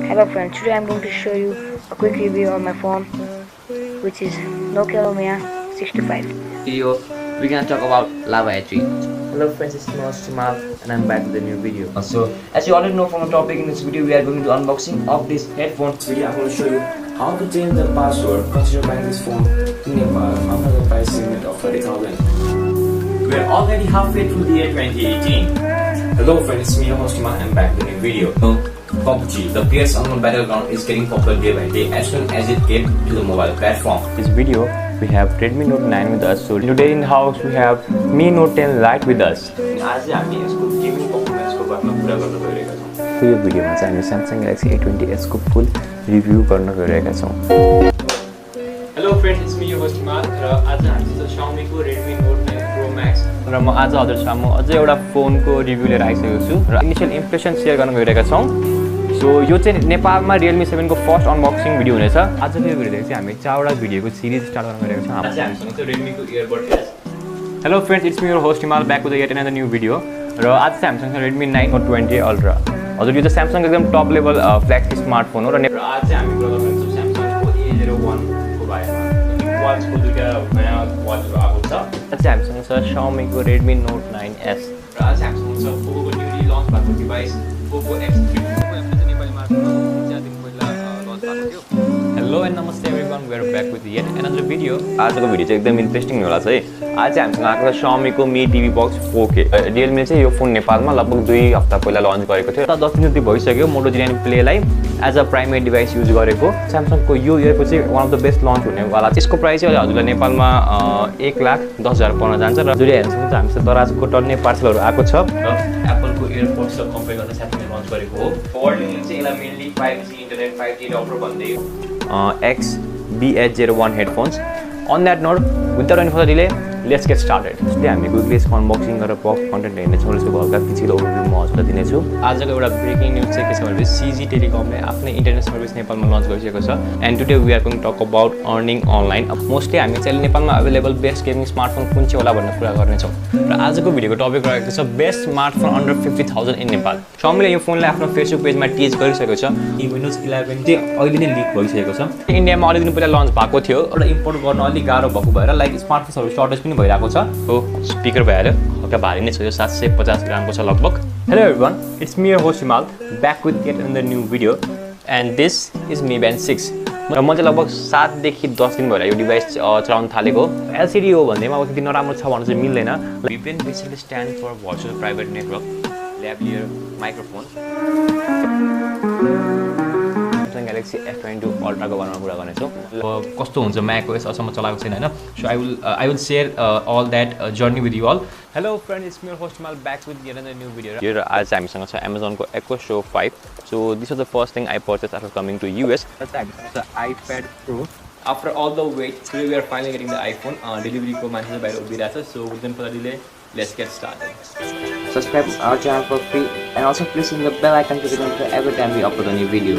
Hello friends, today I'm going to show you a quick review on my phone, which is 𝘂𝗵𝗃𝗲 Video, we're gonna talk about 𝘂𝗵cie. Hello friends, it's 𝘂𝗵cie and I'm back with a new video. So, as you already know from the topic in this video, we are going to unboxing of this headphone. Video, I'm going to show you how to change the password. Consider buying this phone in Nepal under the price limit of 30,000. We are already halfway through the year 2018. Hello friends, it's me, 𝘂𝗵cie, and back with a new video. 𝘂𝗵cie, the PS Unknown Battleground is getting popular day by day as soon as it came to the mobile platform. This video we have Redmi Note 9 with us. So today in the house we have Mi Note 10 Lite with us. आज हामी यसको gaming परफर्मेन्सको बारेमा कुरा गर्न गइरहेका छौं। यो भिडियोमा चाहिँ हामी Samsung Galaxy A20s को फुल रिभ्यु गर्न गइरहेका छौं। Hello friends, it's me 𝘂𝗵cie र आज हामी 𝘂𝗵cie को Redmi Note 9 Pro Max र म आज हजुरसँग अझै एउटा फोनको रिभ्यु लिएर आइसकेको छु र इनिशियल इम्प्रेसन सेयर गर्न गइरहेका छौं। सो यो चाहिँ नेपालमा Realme 7 को फर्स्ट अनबक्सिङ भिडियो हुनेछ। आजको यो भिडियो चाहिँ हामी 4 वटा भिडियोको सिरिज स्टार्ट गर्न गइरहेका छौं। आज हामीसँग चाहिँ Redmi को इयरबड छ। Hello friends, it's me 𝘂𝗵cie back with yet another new video र आज चाहिँ हामीसँग छ Redmi 9 Note 20 Ultra। हजुर यो चाहिँ Samsung एकदम टप लेभल फ्ल्यागशिप स्मार्टफोन हो र आज चाहिँ हामी कुरा गर्छौं Samsung को A01 को बारेमा। वाच को दुईटा नयाँ वाचहरु आएको छ। आज चाहिँ हामीसँग छ 𝘂𝗵cie को Redmi Note 9s र आज हामीसँग छ Poco को न्यूली लन्च भएको device Poco X3। Hello and नमस्ते everyone, we are back with yet another video. आजको भिडियो चाहिँ एकदम इन्ट्रेस्टिङ होला है। आज चाहिँ हामीसँग आएको छ 𝘂𝗵cie को Mi TV Box 4K। Realme चाहिँ यो फोन नेपालमा लगभग 2 हप्ता पहिला लन्च गरेको थियो। 10 दिन जति भइसक्यो मोटो G9 प्लेलाई as a primary device use गरेको। Samsung को यो इयरको चाहिँ one of the best launch हुनेवाला। यसको प्राइस चाहिँ हजुरलाई नेपालमा 1,10,000 पर्न जान्छ र जुन हेर्नुहुन्छ हामीसँग दराजको टन्ने पार्सलहरु आएको छ र एप्पल को एयरपोड्स र कम्पेयर गर्न Samsungले लन्च गरेको हो। फरवर्डिङले चाहिँ यसलाई mainly 5G internet 5G offer भन्दै 𝘃𝗶𝗱𝗮𝗃 headphones. On that note, without any further delay, let's get started. Today हामी क्विकली यसको अनबक्सिङ गरेर पक कन्टेन्ट हेर्नेछौँ र यसको हल्का पिछिलो ओभरभ्यू म हजुरलाई दिनेछु। आजको एउटा ब्रेकिङ न्यूज चाहिँ के छ भने CG टेलिकमले आफ्नै इन्टरनेट सर्भिस नेपालमा लन्च गरिसकेको छ। And today we are going talk about earning online. Mostly हामी चाहिँ नेपालमा अवेलेबल बेस्ट गेमिङ स्मार्टफोन कुन चाहिँ होला भन्ने कुरा गर्नेछौँ र आजको भिडियोको टपिक रहेको छ best smartphone under 50,000 in Nepal. 𝘂𝗵cie यो फोनलाई आफ्नो फेसबुक पेजमा टिज गरिसकेको छ। Windows 11 चाहिँ अहिले नै लिक भइसकेको छ। इन्डियामा अलि दिन पहिला लन्च भएको थियो र इम्पोर्ट गर्न अलि गाह्रो भएको भएर लाइक स्मार्टफोन्सहरु सर्टेज पनि भइरहेको छ। हो स्पिकर भइहाल्यो, हल्का भारी नै छ, यो 750 ग्रामको छ लगभग। Hello everyone, it's me 𝘂𝗵cie back with yet another new video and this is Mi Band 6 र म चाहिँ लगभग 7 देखि 10 दिन भएर यो डिभाइस चलाउन थालेको। LCD हो भन्दैमा अब त्यति नराम्रो छ भन्नु चाहिँ मिल्दैन। Mi Band basically stands for Virtual Private Network Lavalier Microphone। Galaxy S22 Ultra को बारेमा कुरा गर्नेछौँ। कस्तो हुन्छ macOS अझसम्म चलाएको छैन हैन। So I will share all that journey with you all. Hello friend, it's me 𝘂𝗵cie back with yet another new video. यो आज हामीसँग छ Amazon को Echo Show 5। So this was the first thing I purchase after coming to US। हामीसँग छ iPad Pro। After all the wait, today we are finally getting the iPhone. Delivery को मान्छे बाहिर उभिरहेछ। So within further delay, let's get started. Subscribe our channel for free and also pressing the bell icon to get notified every time we upload a new video.